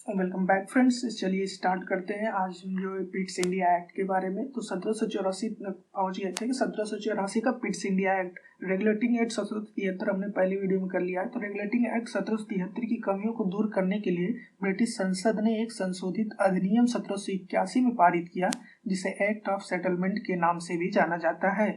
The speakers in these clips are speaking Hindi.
Welcome back friends. चलिए स्टार्ट करते हैं आज हम जो पिट्स इंडिया एक्ट के बारे में। तो 1784 पहुंच गए थे कि 1784 का Pitt's India act regulating act 1773 हमने पहली वीडियो में कर लिया है। तो रेगुलेटिंग एक्ट 1773 की कमियों को दूर करने के लिए ब्रिटिश संसद ने एक संशोधित अधिनियम 1781 में पारित किया, जिसे एक्ट ऑफ सेटलमेंट के नाम से भी जाना जाता है।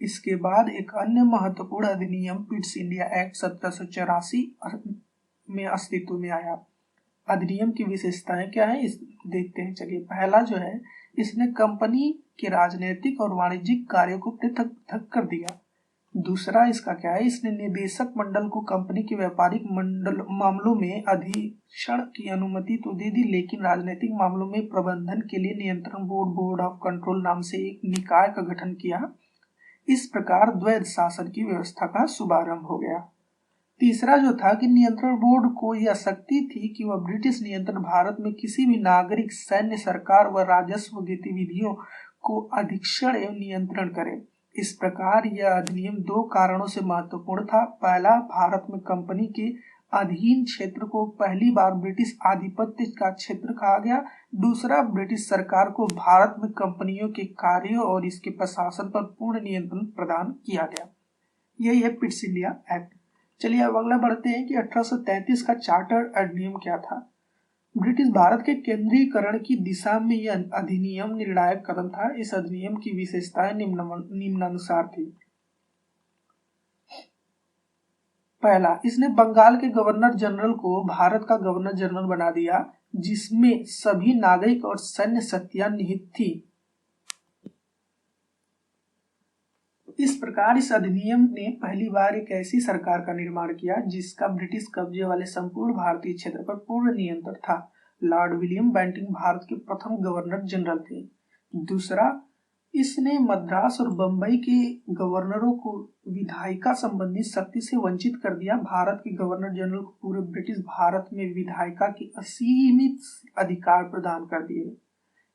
इसके बाद एक अन्य महत्वपूर्ण अधिनियम पिट्स इंडिया एक्ट 1784 में अस्तित्व में आया। अधिनियम की विशेषताएं क्या है इस देखते हैं। चलिए, पहला जो है, इसने कंपनी के राजनीतिक और वाणिज्यिक कार्यों को पृथक पृथक कर दिया। दूसरा इसका क्या है, इसने निदेशक मंडल को कंपनी के व्यापारिक मंडल मामलों में अधीक्षण की अनुमति तो दे दी, लेकिन राजनीतिक मामलों में प्रबंधन के लिए नियंत्रण बोर्ड बोर्ड ऑफ कंट्रोल नाम से एक निकाय का गठन किया। इस प्रकार द्वैध शासन की व्यवस्था का शुभारंभ हो गया। तीसरा जो था कि नियंत्रण बोर्ड को यह शक्ति थी कि वह ब्रिटिश नियंत्रण भारत में किसी भी नागरिक, सैन्य, सरकार व राजस्व गतिविधियों को अधीक्षण एवं नियंत्रण करे। इस प्रकार यह अधिनियम दो कारणों से महत्वपूर्ण था। पहला, भारत में कंपनी के अधीन क्षेत्र को पहली बार ब्रिटिश आधिपत्य का क्षेत्र कहा गया। दूसरा, ब्रिटिश सरकार को भारत में कंपनियों के कार्यों और इसके प्रशासन पर पूर्ण नियंत्रण प्रदान किया गया। यही है पिट्स इंडिया एक्ट। चलिए अब अगला बढ़ते हैं कि 1833 का चार्टर अधिनियम क्या था। ब्रिटिश भारत के केंद्रीकरण की दिशा में यह अधिनियम निर्णायक कदम था। इस अधिनियम की विशेषताएं निम्नानुसार थी। पहला, इसने बंगाल के गवर्नर जनरल को भारत का गवर्नर जनरल बना दिया, जिसमें सभी नागरिक और सैन्य शक्तियां निहित थी। इस प्रकार इस अधिनियम ने पहली बार एक ऐसी सरकार का निर्माण किया जिसका ब्रिटिश कब्जे वाले संपूर्ण भारतीय क्षेत्र पर पूर्ण नियंत्रण था। लॉर्ड विलियम बेंटिंक भारत के प्रथम गवर्नर जनरल थे। दूसरा, इसने मद्रास और बंबई के गवर्नरों को विधायिका संबंधी शक्ति से वंचित कर दिया। भारत के गवर्नर जनरल को पूरे ब्रिटिश भारत में विधायिका के असीमित अधिकार प्रदान कर दिए।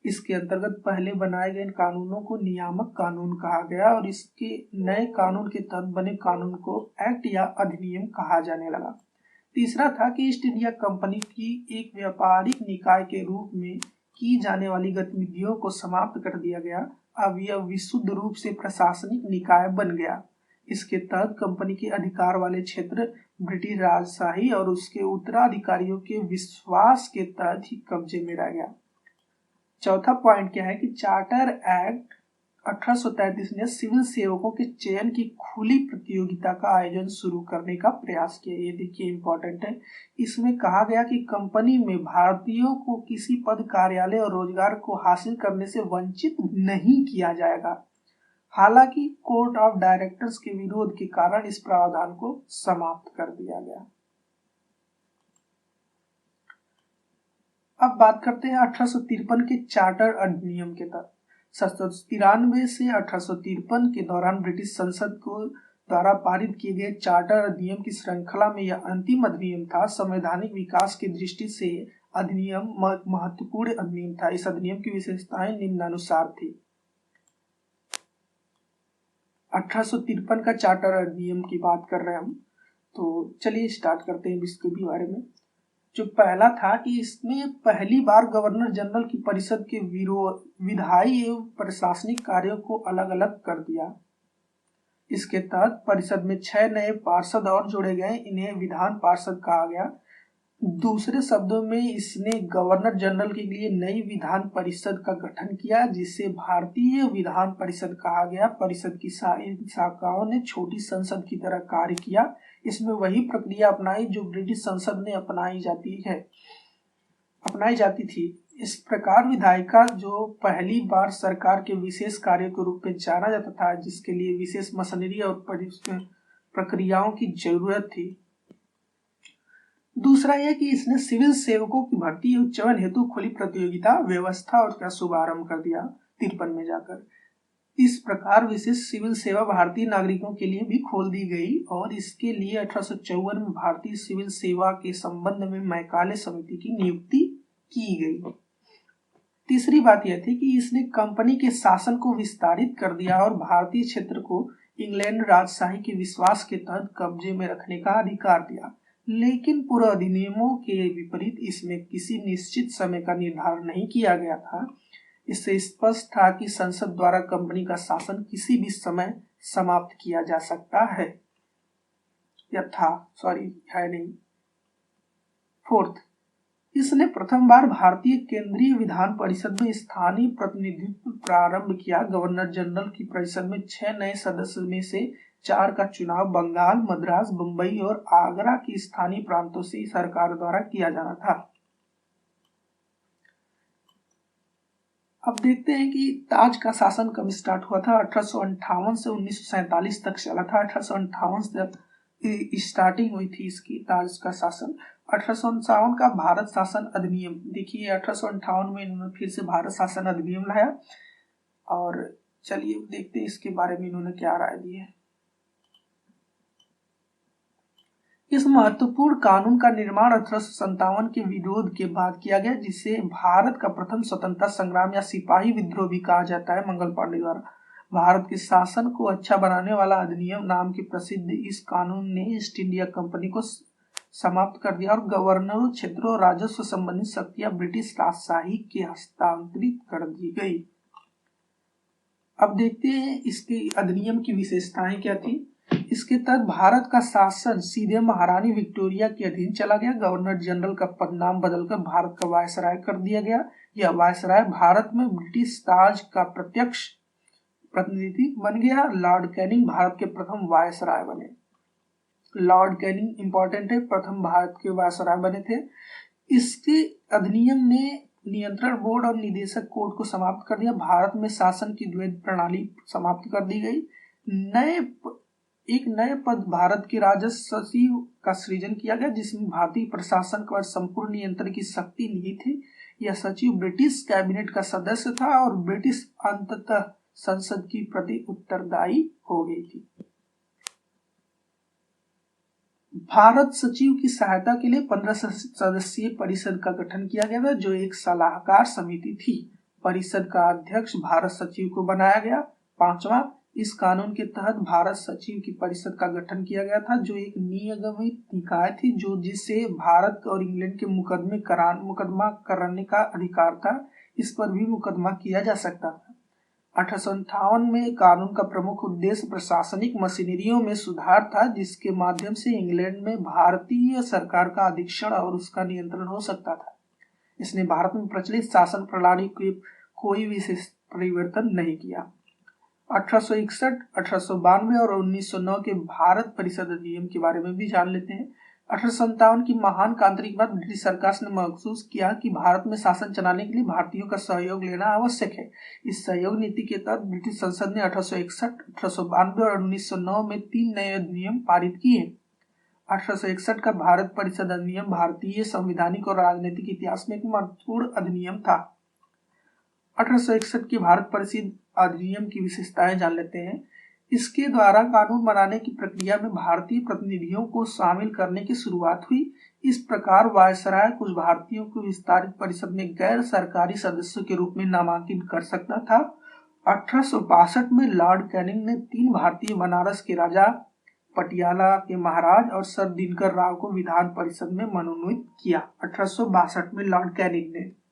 इसके अंतर्गत पहले बनाए गए कानूनों को नियामक कानून कहा गया और इसके नए कानून के तहत बने कानून को एक्ट या अधिनियम कहा जाने लगा। तीसरा था कि ईस्ट इंडिया कंपनी की एक व्यापारिक निकाय के रूप में की जाने वाली गतिविधियों को समाप्त कर दिया गया। अब यह विशुद्ध रूप से प्रशासनिक निकाय बन गया। इसके तहत कंपनी के अधिकार वाले क्षेत्र ब्रिटिश राजशाही और उसके उत्तराधिकारियों के विश्वास के तहत ही कब्जे में रह गया। चौथा पॉइंट क्या है कि चार्टर एक्ट 1833 ने सिविल सेवकों के चयन की खुली प्रतियोगिता का आयोजन शुरू करने का प्रयास किया। ये देखिए इंपॉर्टेंट है। इसमें कहा गया कि कंपनी में भारतीयों को किसी पद, कार्यालय और रोजगार को हासिल करने से वंचित नहीं किया जाएगा। हालांकि कोर्ट ऑफ डायरेक्टर्स के विरोध के कारण इस प्रावधान को समाप्त कर दिया गया। अब बात करते हैं 1853 के चार्टर अधिनियम के तहत। 1793 से 1853 के दौरान ब्रिटिश संसद को द्वारा पारित किए गए चार्टर अधिनियम की श्रृंखला में यह अंतिम अधिनियम था। संवैधानिक विकास की दृष्टि से अधिनियम महत्वपूर्ण अधिनियम था। इस अधिनियम की विशेषताएं निम्नानुसार थी। 1853 का चार्टर अधिनियम की बात कर रहे हैं हम, तो चलिए स्टार्ट करते हैं इसके भी बारे में। जो पहला था कि इसमें पहली बार गवर्नर जनरल की परिषद के विधायी एवं प्रशासनिक कार्यों को अलग अलग कर दिया। इसके तहत परिषद में 6 नए पार्षद और जोड़े गए, इन्हें विधान पार्षद कहा गया। दूसरे शब्दों में इसने गवर्नर जनरल के लिए नई विधान परिषद का गठन किया, जिसे भारतीय विधान परिषद कहा गया। परिषद की सारी शाखाओं ने छोटी संसद की तरह कार्य किया। इसमें वही प्रक्रिया अपनाई जो ब्रिटिश संसद में अपनाई जाती थी। इस प्रकार विधायिका, जो पहली बार सरकार के विशेष कार्य के रूप में जाना जाता था, जिसके लिए विशेष मशीनरी और प्रक्रियाओं की जरूरत थी। दूसरा यह कि इसने सिविल सेवकों की भर्ती और चयन हेतु खुली प्रतियोगिता व्यवस्था और का शुभारंभ कर दिया 53 में जाकर। इस प्रकार विशेष सिविल सेवा भारतीय नागरिकों के लिए भी खोल दी गई और इसके लिए 1854 में भारतीय सिविल सेवा के संबंध में मैकाले समिति की नियुक्ति की गई। तीसरी बात यह थी कि इसने कंपनी के शासन को विस्तारित कर दिया और भारतीय क्षेत्र को इंग्लैंड राजशाही के विश्वास के तहत कब्जे में रखने का अधिकार दिया। लेकिन पूर्व अधिनियमों के विपरीत इसमें किसी निश्चित समय का निर्धारण नहीं किया गया था। इससे स्पष्ट था कि संसद द्वारा कंपनी का शासन किसी भी समय समाप्त किया जा सकता है। है नहीं। फोर्थ, इसने प्रथम बार भारतीय केंद्रीय विधान परिषद में स्थानीय प्रतिनिधित्व प्रारंभ किया। गवर्नर जनरल की परिषद में 6 नए सदस्य में से 4 का चुनाव बंगाल, मद्रास, बंबई और आगरा की स्थानीय प्रांतों से सरकार द्वारा किया जाना था। अब देखते हैं कि ताज का शासन कब स्टार्ट हुआ था। 1858 से 1947 तक चला था। 1858 से स्टार्टिंग हुई थी इसकी ताज का शासन। 1857 का भारत शासन अधिनियम, देखिए 1858 में इन्होंने फिर से भारत शासन अधिनियम लाया। और चलिए देखते हैं इसके बारे में इन्होंने क्या राय दी है। इस महत्वपूर्ण कानून का निर्माण 1857 के विरोध के बाद किया गया, जिसे भारत का प्रथम स्वतंत्रता संग्राम या सिपाही विद्रोह भी कहा जाता है, मंगल पांडे द्वारा। भारत के शासन को अच्छा बनाने वाला अधिनियम नाम के प्रसिद्ध इस कानून ने ईस्ट इंडिया कंपनी को समाप्त कर दिया और गवर्नरों, क्षेत्रों और राजस्व संबंधी शक्तियां ब्रिटिश राजशाही के हस्तांतरित कर दी गई। अब देखते हैं इसके अधिनियम की विशेषताएं क्या थी। इसके तहत भारत का शासन सीधे महारानी विक्टोरिया के अधीन चला गया। गवर्नर जनरल का पद नाम बदलकर भारत का वायसराय कर दिया गया। यह वायसराय भारत में ब्रिटिश ताज का प्रत्यक्ष प्रतिनिधि बन गया। लॉर्ड कैनिंग भारत के प्रथम वायसराय बने। लॉर्ड कैनिंग इंपॉर्टेंट है, प्रथम भारत के वायसराय बने थे। इसके अधिनियम ने नियंत्रण बोर्ड और निदेशक कोड को समाप्त कर दिया। भारत में शासन की द्वैध प्रणाली समाप्त कर दी गई। एक नए पद भारत के राजस्व सचिव का सृजन किया गया, जिसमें भारतीय प्रशासन पर संपूर्ण नियंत्रण की शक्ति नहीं थी। यह सचिव ब्रिटिश कैबिनेट का सदस्य था और ब्रिटिश अंततः संसद की प्रति उत्तरदायी हो गई थी। भारत सचिव की सहायता के लिए 15 सदस्यीय परिषद का गठन किया गया था, जो एक सलाहकार समिति थी। परिषद का अध्यक्ष भारत सचिव को बनाया गया। 5वां, इस कानून के तहत भारत सचिव की परिषद का गठन किया गया था, जो एक नियमित निकाय थी, जिसे भारत और इंग्लैंड के मुकदमा कराने का अधिकार था। इस पर भी मुकदमा किया जा सकता था। 1858 में कानून का प्रमुख उद्देश्य प्रशासनिक मशीनरियों में सुधार था, जिसके माध्यम से इंग्लैंड में भारतीय सरकार का अधीक्षण और उसका नियंत्रण हो सकता था। इसने भारत में प्रचलित शासन प्रणाली के कोई विशेष परिवर्तन नहीं किया। 1861, 1892 और 1909 के भारत परिषद अधिनियम के बारे में भी जान लेते हैं। 1857 की महान क्रांति के बाद ब्रिटिश सरकार ने महसूस किया कि भारत में शासन चलाने के लिए भारतीयों का सहयोग लेना आवश्यक है। इस सहयोग नीति के तहत ब्रिटिश संसद ने 1861, 1892 और 1909 में 3 नए अधिनियम पारित किए। 1861 का भारत परिषद अधिनियम भारतीय संवैधानिक और राजनीतिक इतिहास में एक महत्वपूर्ण अधिनियम था। 1861 के भारत परिषद अधिनियम की विशेषताएं जान लेते हैं। इसके द्वारा कानून बनाने की प्रक्रिया में भारतीय प्रतिनिधियों को शामिल करने की शुरुआत हुई। इस प्रकार वायसराय कुछ भारतीयों को विस्तारित परिषद में गैर सरकारी सदस्यों के रूप में नामांकित कर सकता था। 1862 में लॉर्ड कैनिंग ने 3 भारतीय बनारस के राजा, पटियाला के महाराज और सर दिनकर राव को विधान परिषद में मनोनीत किया। 1862 में लॉर्ड कैनिंग ने।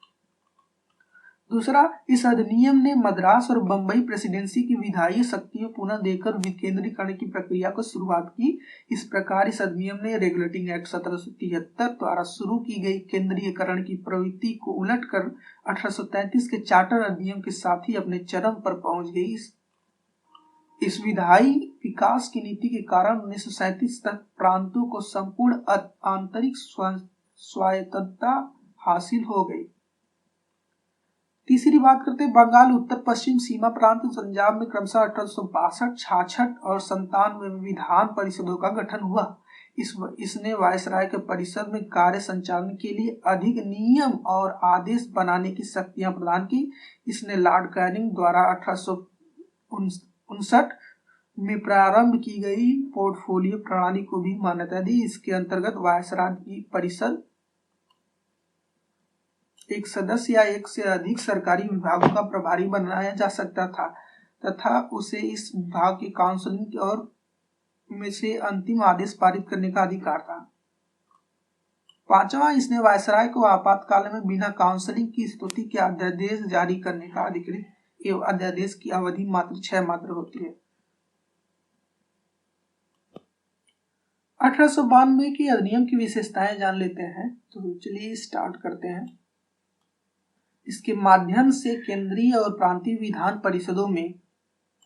दूसरा, इस अधिनियम ने मद्रास और बंबई प्रेसिडेंसी की विधायी शक्तियों पुनः देकर विकेंद्रीकरण की प्रक्रिया को शुरुआत की। इस प्रकार इस अधिनियम ने रेगुलेटिंग एक्ट 1773 द्वारा शुरू की गई केंद्रीयकरण की प्रवृत्ति को उलटकर 1833 के चार्टर अधिनियम के साथ ही अपने चरम पर पहुंच गई। इस विधायी विकास की नीति के कारण 1937 तक प्रांतों को संपूर्ण आंतरिक स्वायत्तता हासिल हो गई। तीसरी बात करते हैं बंगाल उत्तर पश्चिम सीमा प्रांत पंजाब में क्रमशः 1862, 66 और 97 में विधान परिषदों का गठन हुआ। इसने वायसराय के परिषद में कार्य संचालन के लिए अधिक नियम और आदेश बनाने की शक्तियां प्रदान की। इसने लॉर्ड कैनिंग द्वारा 1859 में प्रारंभ की गई पोर्टफोलियो प्रणाली को भी मान्यता दी। इसके अंतर्गत वायसराय की परिषद एक सदस्य या एक से अधिक सरकारी विभागों का प्रभारी बनाया जा सकता था तथा उसे इस विभाग की काउंसिलिंग और में से अंतिम आदेश पारित करने का अधिकार था। पांचवा, इसने वायसराय को आपातकाल में बिना काउंसलिंग की स्तुति के अध्यादेश जारी करने का अधिकृत एवं अध्यादेश की अवधि मात्र 6 मात्र होती है। 1892 की अधिनियम की विशेषताएं जान लेते हैं, तो चलिए स्टार्ट करते हैं। इसके माध्यम से केंद्रीय और प्रांतीय विधान परिषदों में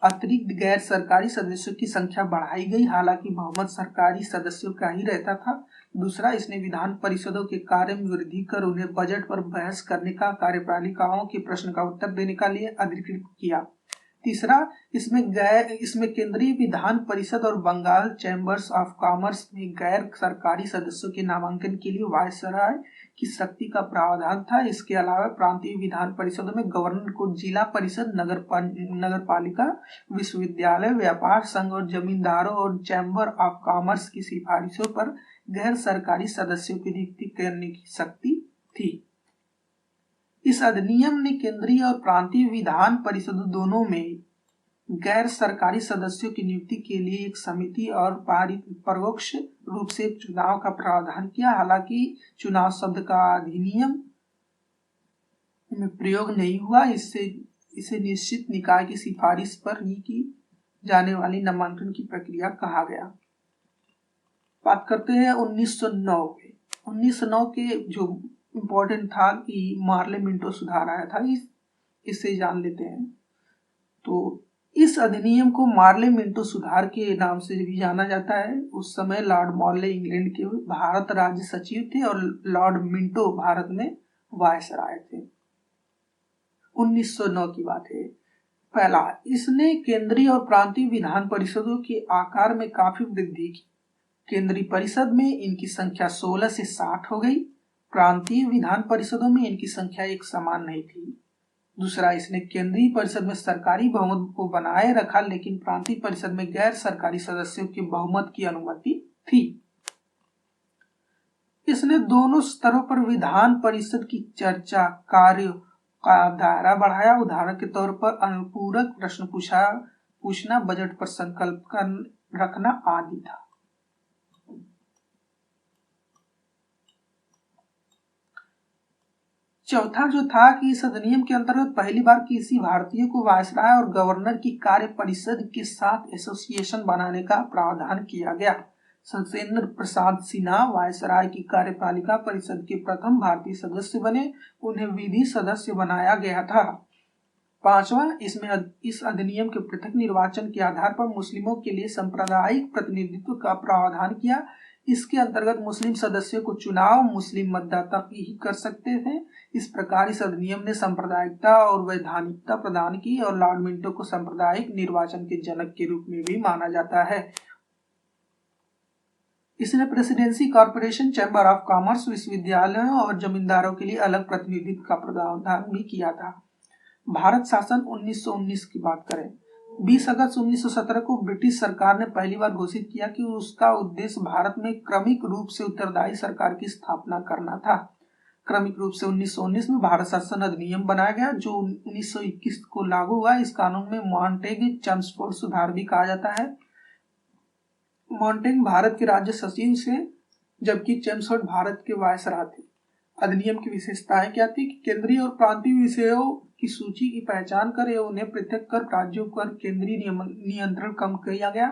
अतिरिक्त गैर सरकारी सदस्यों की संख्या बढ़ाई गई, हालांकि बहुमत सरकारी सदस्यों का ही रहता था। दूसरा, इसने विधान परिषदों के कार्य में वृद्धि कर उन्हें बजट पर बहस करने का, कार्यपालिकाओं के प्रश्न का उत्तर देने का लिए अधिकृत किया। तीसरा, इसमें केंद्रीय विधान परिषद और बंगाल चैम्बर्स ऑफ कॉमर्स में गैर सरकारी सदस्यों के नामांकन के लिए वायसराय की शक्ति का प्रावधान था। इसके अलावा प्रांतीय विधान परिषदों में गवर्नर को जिला परिषद, नगर पालिका, विश्वविद्यालय, व्यापार संघ और जमींदारों और चैम्बर ऑफ कॉमर्स की सिफारिशों पर गैर सरकारी सदस्यों की नियुक्ति करने की शक्ति थी। इस अधिनियम ने केंद्रीय और प्रांतीय विधान परिषदों दोनों में गैर सरकारी सदस्यों की नियुक्ति के लिए एक समिति और परोक्ष रूप से चुनाव का प्रावधान किया। हालांकि चुनाव शब्द का अधिनियम में प्रयोग नहीं हुआ। इसे निश्चित निकाय की सिफारिश पर ही की जाने वाली नामांकन की प्रक्रिया कहा गया। बात करते हैं 1909 के। 1909 के जो इम्पोर्टेंट था कि मार्ले मिंटो सुधार आया था, इसे जान लेते हैं। तो इस अधिनियम को मार्ले मिंटो सुधार के नाम से भी जाना जाता है। उस समय लॉर्ड मॉर्ले इंग्लैंड के भारत राज्य सचिव थे और लॉर्ड मिंटो भारत में वायसराय थे। 1909 की बात है। पहला, इसने केंद्रीय और प्रांतीय विधान परिषदों के आकार में काफी वृद्धि की। केंद्रीय परिषद में इनकी संख्या 16 से 60 हो गई। प्रांतीय विधान परिषदों में इनकी संख्या एक समान नहीं थी। दूसरा, इसने केंद्रीय परिषद में सरकारी बहुमत को बनाए रखा, लेकिन प्रांतीय परिषद में गैर सरकारी सदस्यों के बहुमत की अनुमति थी। इसने दोनों स्तरों पर विधान परिषद की चर्चा कार्य का दायरा बढ़ाया। उदाहरण के तौर पर अनुपूरक प्रश्न पूछना, बजट पर संकल्प रखना आदि था। चौथा जो था कि इस अधिनियम के अंतर्गत पहली बार किसी भारतीय को वायसराय और गवर्नर की कार्य परिषद के साथ एसोसिएशन बनाने का प्रावधान किया गया। सत्येंद्र प्रसाद सिन्हा वायसराय की कार्यपालिका परिषद के प्रथम भारतीय सदस्य बने। उन्हें विधि सदस्य बनाया गया था। पांचवा, इसमें इस अधिनियम के पृथक निर्वाचन के आधार पर मुस्लिमों के लिए सांप्रदायिक प्रतिनिधित्व का प्रावधान किया। इसके अंतर्गत मुस्लिम सदस्यों को चुनाव मुस्लिम मतदाता ही कर सकते थे। इस प्रकार इस अधिनियम ने सांप्रदायिकता और वैधानिकता प्रदान की और लॉर्ड मिंटो को सांप्रदायिक निर्वाचन के जनक के रूप में भी माना जाता है। इसने presidency corporation, chamber of commerce, विश्वविद्यालयों और जमींदारों के लिए अलग प्रतिनिधित्व का प्रावधान भी किया था। भारत शासन 1919 की बात करें, 20 अगस्त 1917 को ब्रिटिश सरकार ने पहली बार घोषित किया कि उसका उद्देश्य भारत में क्रमिक रूप से उत्तरदायी सरकार की स्थापना करना था। क्रमिक रूप से 1919 में भारत शासन अधिनियम बनाया गया जो 1921 को लागू हुआ। इस कानून में मॉन्टेग चेम्सफोर्ड सुधार भी कहा जाता है। मॉन्टेग भारत के राज्य सचिव से, जबकि चेम्सफोर्ड भारत के वायसराय थे। अधिनियम की विशेषताएं क्या थी कि केंद्रीय और प्रांतीय विषयों की सूची की पहचान कर उन्हें पृथक कर राज्यों पर केंद्रीय नियंत्रण कम किया गया।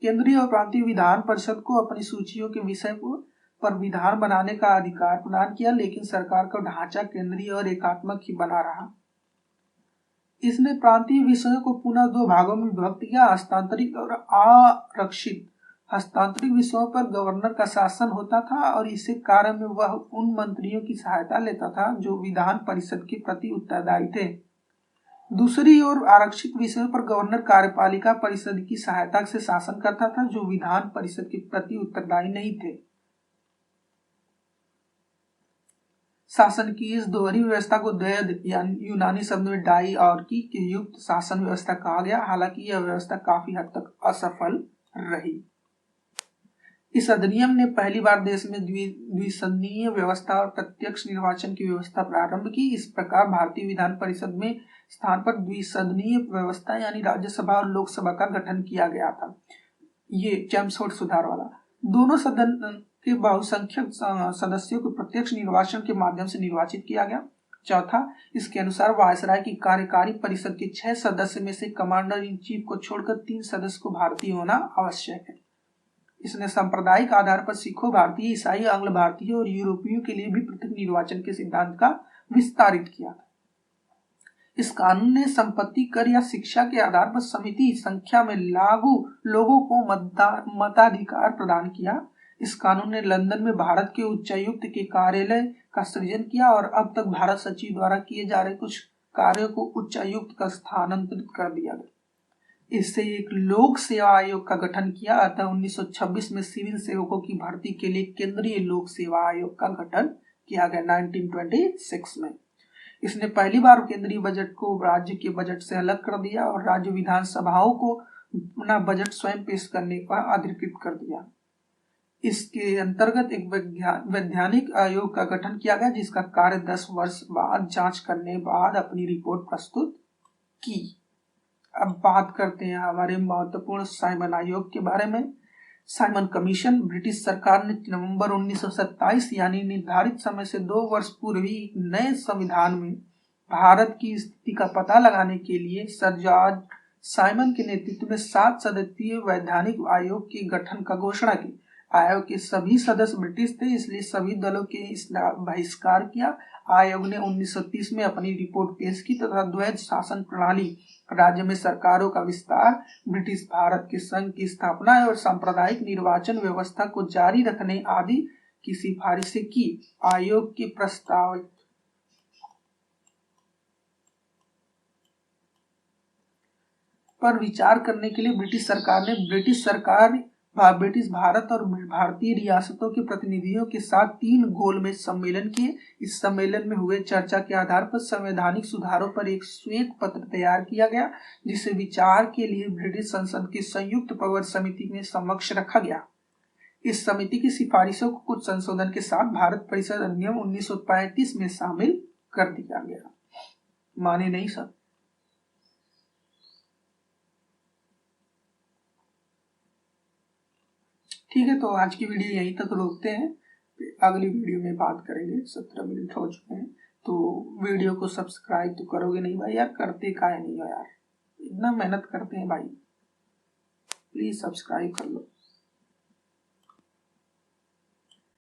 केंद्रीय और प्रांतीय विधान परिषद को अपनी सूचियों के विषय पर विधान बनाने का अधिकार प्रदान किया, लेकिन सरकार का ढांचा केंद्रीय और एकात्मक ही बना रहा। इसने प्रांतीय विषयों को पुनः 2 भागों में विभक्त किया, हस्तांतरित और आरक्षित। हस्तांतरित विषयों पर गवर्नर का शासन होता था और इसी कार्य में वह उन मंत्रियों की सहायता लेता था जो विधान परिषद के प्रति उत्तरदायी थे। दूसरी ओर आरक्षित विषयों पर गवर्नर कार्यपालिका परिषद की सहायता से शासन करता था जो विधान परिषद के प्रति उत्तरदायी नहीं थे। शासन की इस दोहरी व्यवस्था को द्वैध यूनानी शब्द में डाई और की युक्त शासन व्यवस्था कहा गया। हालांकि यह व्यवस्था काफी हद तक असफल रही। इस अधिनियम ने पहली बार देश में द्विसदनीय व्यवस्था और प्रत्यक्ष निर्वाचन की व्यवस्था प्रारंभ की। इस प्रकार भारतीय विधान परिषद में स्थान पर द्विसदनीय व्यवस्था यानी राज्यसभा और लोकसभा का गठन किया गया था। ये चेम्सफोर्ड सुधार वाला। दोनों सदन के बहुसंख्यक सदस्यों को प्रत्यक्ष निर्वाचन के माध्यम से निर्वाचित किया गया। चौथा, इसके अनुसार वायसराय की कार्यकारी परिषद के 6 सदस्य में से कमांडर इन चीफ को छोड़कर 3 सदस्य को भारतीय होना आवश्यक है। इसने सांप्रदायिक आधार पर सिखों, भारतीय, ईसाई, आंग्ल भारतीय और यूरोपीयों के लिए भी पृथक निर्वाचन के सिद्धांत का विस्तारित किया। इस कानून ने संपत्ति कर या शिक्षा के आधार पर समिति संख्या में लागू लोगों को मताधिकार प्रदान किया। इस कानून ने लंदन में भारत के उच्चायुक्त के कार्यालय का सृजन किया और अब तक भारत सचिव द्वारा किए जा रहे कुछ कार्यों को उच्चायुक्त का स्थानांतरित कर दिया गया। इससे एक लोक सेवा आयोग का गठन किया। अतः 1926 में सिविल सेवकों की भर्ती के लिए केंद्रीय लोक सेवा आयोग का गठन किया गया 1926 में। इसने पहली बार केंद्रीय बजट को राज्य के बजट से अलग कर दिया और राज्य विधानसभाओं को अपना बजट स्वयं पेश करने का अधिकृत कर दिया। इसके अंतर्गत एक वैधानिक आयोग का गठन किया गया जिसका कार्य 10 वर्ष बाद जांच करने बाद अपनी रिपोर्ट प्रस्तुत की। अब बात करते हैं हमारे महत्वपूर्ण साइमन आयोग के बारे में। साइमन कमीशन ब्रिटिश सरकार ने नवंबर 1927 यानी निर्धारित समय से 2 वर्ष पूर्व ही नए संविधान में भारत की स्थिति का पता लगाने के लिए सर जॉर्ज साइमन के नेतृत्व में 7 सदस्यीय वैधानिक आयोग के गठन का घोषणा की। आयोग के सभी सदस्य ब्रिटिश थे, इसलिए सभी दलों के इसका बहिष्कार किया। आयोग ने 1930 में अपनी रिपोर्ट पेश की तथा द्वैध शासन प्रणाली, राज्य में सरकारों का विस्तार, ब्रिटिश भारत के संघ की स्थापना और सांप्रदायिक निर्वाचन व्यवस्था को जारी रखने आदि की सिफारिशें की। आयोग के प्रस्ताव पर विचार करने के लिए ब्रिटिश भारत और भारतीय रियासतों के प्रतिनिधियों के साथ 3 गोलमेज सम्मेलन किए। इस सम्मेलन में हुए चर्चा के आधार पर संवैधानिक सुधारों पर एक श्वेत पत्र तैयार किया गया जिसे विचार के लिए ब्रिटिश संसद की संयुक्त प्रवर समिति में समक्ष रखा गया। इस समिति की सिफारिशों को कुछ संशोधन के साथ भारत परिषद अधिनियम 1935 में शामिल कर दिया गया। माने नहीं सर। ठीक है, तो आज की वीडियो यहीं तक रोकते हैं। अगली वीडियो में बात करेंगे। 17 मिनट हो चुके हैं, तो वीडियो को सब्सक्राइब तो करोगे नहीं भाई यार, करते काहे नहीं हो यार, इतना मेहनत करते हैं भाई, प्लीज सब्सक्राइब कर लो।